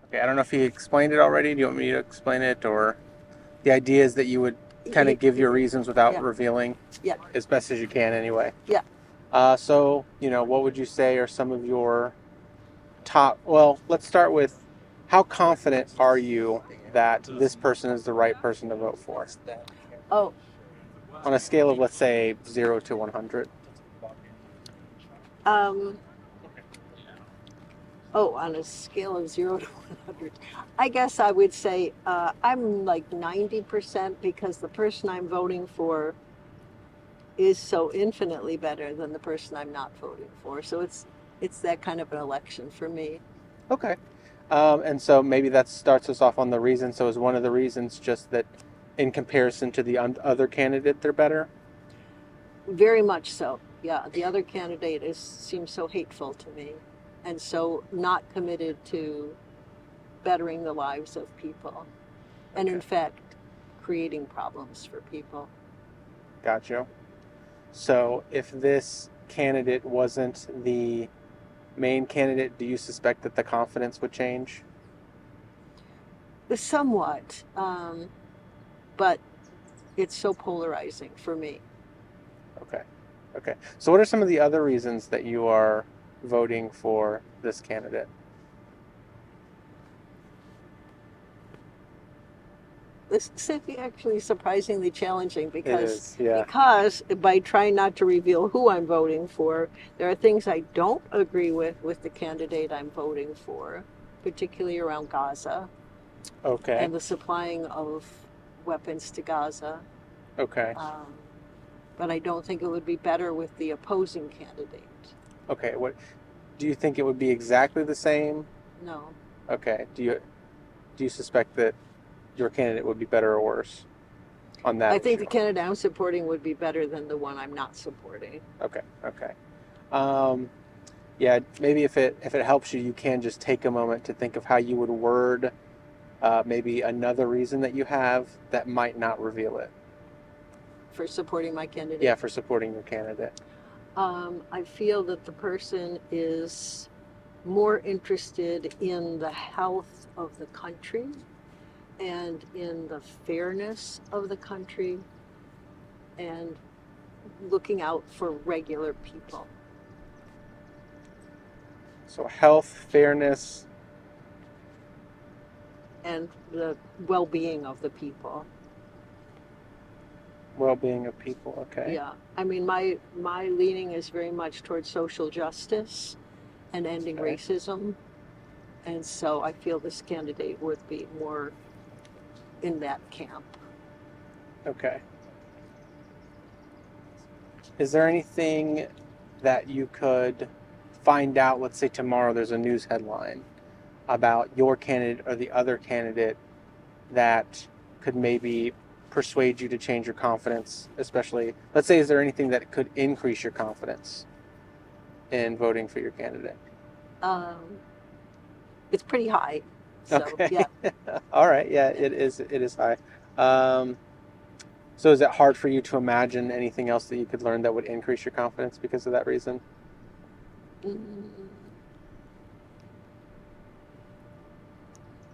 Okay, I don't know if you explained it already. Do you want me to explain it, or the idea is that you would kind of give your reasons without Yeah, revealing yeah, as best as you can anyway. yeah. So, what would you say are some of your top? Well, let's start with how confident are you that this person is the right person to vote for Oh, on a scale of, let's say, 0 to 100? um, on a scale of 0 to 100, I guess I would say I'm like 90% because the person I'm voting for is so infinitely better than the person I'm not voting for. So it's that kind of an election for me. Okay. And so maybe that starts us off on the reason. So is one of the reasons just that in comparison to the other candidate, they're better? Very much so. Yeah, the other candidate seems so hateful to me and so not committed to bettering the lives of people. And in Okay. fact, creating problems for people. Got you. So if this candidate wasn't the main candidate, do you suspect that the confidence would change? Somewhat, but it's so polarizing for me. Okay. Okay. So what are some of the other reasons that you are voting for this candidate? This is actually surprisingly challenging It because is, yeah. because by trying not to reveal who I'm voting for, there are things I don't agree with the candidate I'm voting for, particularly around Gaza Okay. and the supplying of weapons to Gaza. Okay. Um, but I don't think it would be better with the opposing candidate. Okay. What do you think it would be exactly the same? No, Okay. Do you suspect that your candidate would be better or worse on that I think issue? the candidate I'm supporting would be better than the one I'm not supporting. Okay. Okay. Um, yeah, maybe if it helps you, you can just take a moment to think of how you would word maybe another reason that you have that might not reveal it. For supporting my Yeah, candidate. for supporting your candidate. I feel that the person is more interested in the health of the country and in the fairness of the country and looking out for regular people. So health, fairness. And the well-being of the people. Well-being of people. Okay. Yeah, I mean, my leaning is very much towards social justice and ending Okay. racism, and so I feel this candidate would be more in that camp. Okay. Is there anything that you could find out? Let's say tomorrow there's a news headline about your candidate or the other candidate that could maybe persuade you to change your confidence, especially, let's say, is there anything that could increase your confidence in voting for your candidate? Um, it's pretty high, so Okay. yeah. All right. Yeah, it is high. Um, so is it hard for you to imagine anything else that you could learn that would increase your confidence because of that reason? Mm,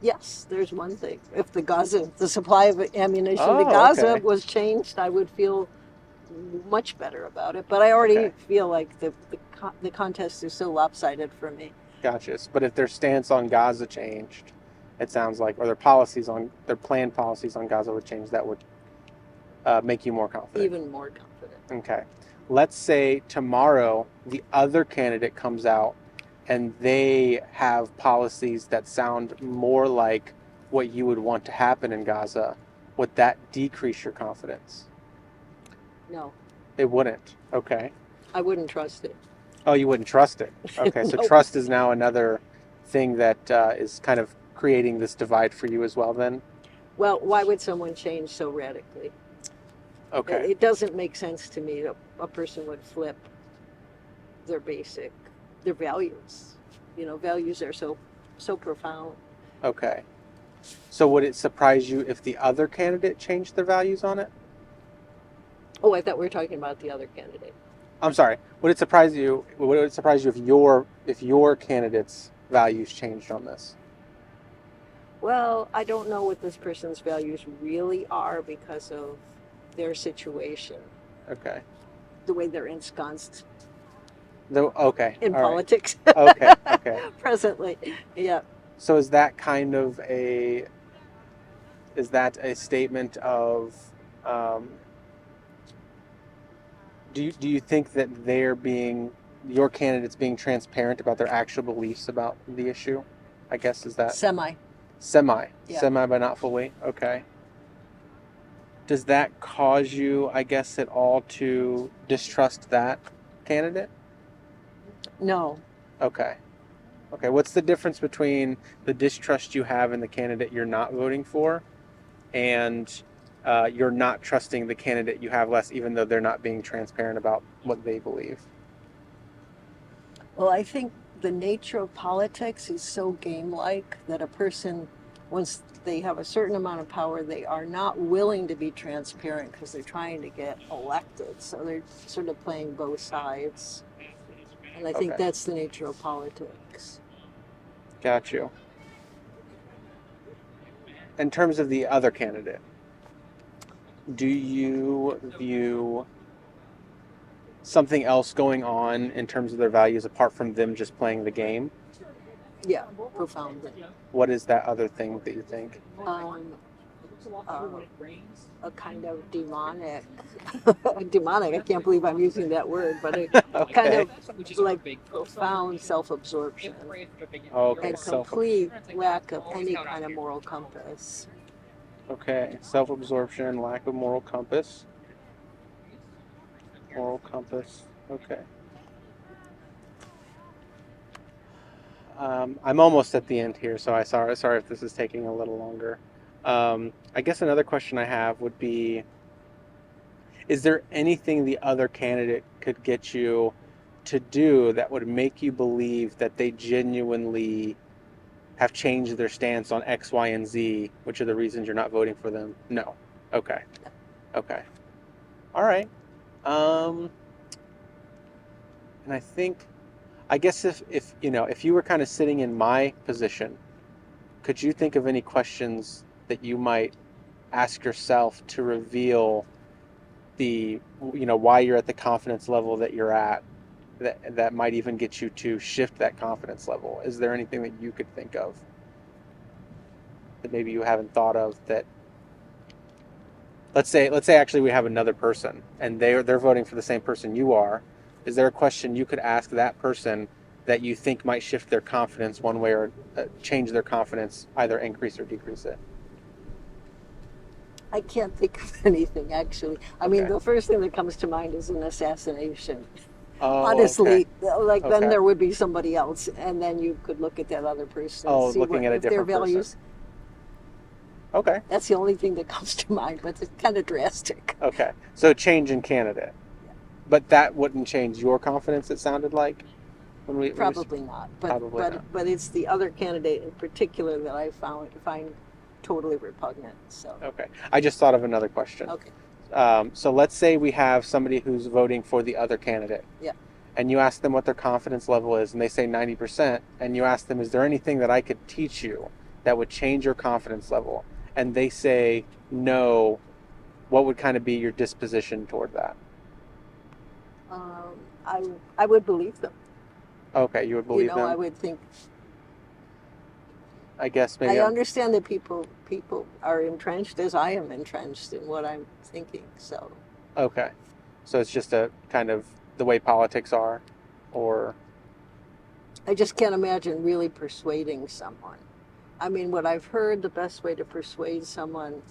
yes, there's one thing. If the supply of ammunition to Oh, Gaza okay. was changed, I would feel much better about it. But I already Okay. feel like the contest is so lopsided for me. Gotcha. But if their stance on Gaza changed, it sounds like, or their planned policies on Gaza would change, that would make you more confident. Even more confident. Okay. Let's say tomorrow the other candidate comes out and they have policies that sound more like what you would want to happen in Gaza. Would that decrease your confidence? No, It wouldn't. Okay. I wouldn't trust it. Oh, you wouldn't trust it. Okay. So Nope. trust is now another thing that is kind of creating this divide for you as well, then? Well, why would someone change so radically? Okay. It doesn't make sense to me that a person would flip their their values. You know, values are so profound. Okay. So would it surprise you if the other candidate changed their values on it? Oh, I thought we were talking about the other candidate. I'm sorry. Would it surprise you if your candidate's values changed on this? well, I don't know what this person's values really are because of their situation, Okay. the way they're ensconced Okay. in All right. politics Okay. Okay. presently. Yeah. So is that kind of is that a statement of, um, do you think that your candidates being transparent about their actual beliefs about the issue? I guess is that Semi. semi, Yeah. semi, but not fully. Okay. Does that cause you, I guess, at all to distrust that candidate? No. Okay. Okay. What's the difference between the distrust you have in the candidate you're not voting for and you're not trusting the candidate you have less, even though they're not being transparent about what they believe? Well, I think the nature of politics is so game-like that a person, once they have a certain amount of power, they are not willing to be transparent because they're trying to get elected. So they're sort of playing both sides. And I think Okay. that's the nature of politics. Got you. In terms of the other candidate, do you view something else going on in terms of their values apart from them just playing the game? Yeah, profoundly. What is that other thing that you think? A kind of demonic, demonic, I can't believe I'm using that word, but a kind Okay. of like profound self-absorption Okay. and complete lack of any kind of moral compass. Okay. Self-absorption, lack of moral compass. Moral compass. Okay. I'm almost at the end here, so sorry if this is taking a little longer. I guess another question I have would be, is there anything the other candidate could get you to do that would make you believe that they genuinely have changed their stance on X, Y, and Z, which are the reasons you're not voting for them? No. Okay. Okay. All right. And I guess if you were kind of sitting in my position, could you think of any questions that you might ask yourself to reveal why you're at the confidence level that you're at, that might even get you to shift that confidence level? Is there anything that you could think of that maybe you haven't thought of? That let's say actually we have another person and they're voting for the same person you are. Is there a question you could ask that person that you think might shift their confidence one way or change their confidence, either increase or decrease it? I can't think of anything, actually. I mean, Okay. the first thing that comes to mind is an assassination. Oh, Honestly, okay. like then Okay. there would be somebody else, and then you could look at that other person Oh, and see looking at a if their different person. values. Okay. That's the only thing that comes to mind, but it's kind of drastic. Okay. So change in candidate. But that wouldn't change your confidence, it sounded like? Probably not. Probably not. But it's the other candidate in particular that I find totally repugnant. So Okay. I just thought of another question. okay. So let's say we have somebody who's voting for the other candidate. Yeah. And you ask them what their confidence level is, and they say 90%, and you ask them, is there anything that I could teach you that would change your confidence level? And they say no, what would kind of be your disposition toward that? I would believe them. Okay, you would believe them? I would think. I guess maybe. I understand that people are entrenched as I am entrenched in what I'm thinking. So. Okay, so it's just a kind of the way politics are, or. I just can't imagine really persuading someone. I mean, what I've heard, the best way to persuade someone,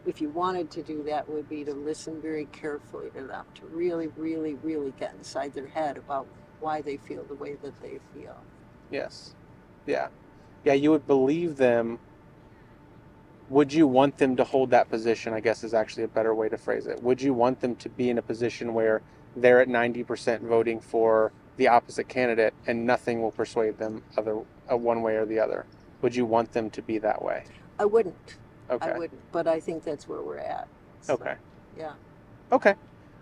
if you wanted to do that, would be to listen very carefully to them, to really, really, really get inside their head about why they feel the way that they feel. Yes. Yeah. Yeah, you would believe them. Would you want them to hold that position, I guess is actually a better way to phrase it. Would you want them to be in a position where they're at 90% voting for the opposite candidate and nothing will persuade them one way or the other? Would you want them to be that way? I wouldn't. Okay. I wouldn't, but I think that's where we're at. So, Okay. Yeah. Okay.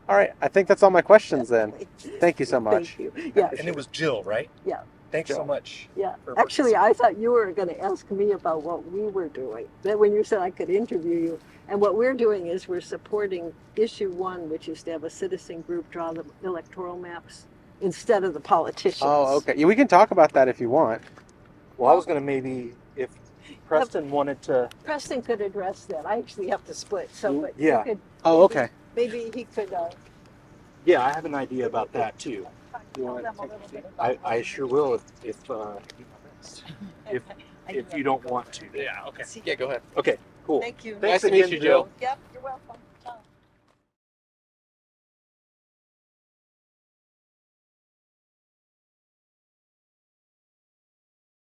All right. I think that's all my questions then. Thank you so much. Thank you. Yeah. And it was Jill, right? Yeah. Thanks so Joe. much. Yeah, for actually, I thought you were going to ask me about what we were doing. Then when you said I could interview you, and what we're doing is we're supporting issue 1, which is to have a citizen group draw the electoral maps instead of the politicians. Oh, okay. Yeah, we can talk about that if you want. Well, I was going to maybe, if Preston wanted to. Preston could address that. I actually have to split, so but Yeah. you could. Oh, okay. Maybe he could. Yeah, I have an idea about that too. Tell them a little bit about I sure will if you don't want to. Yeah. Okay. Yeah. Go ahead. Okay. Cool. Thank you. Thanks Nice to meet again, you, Joe. Yep.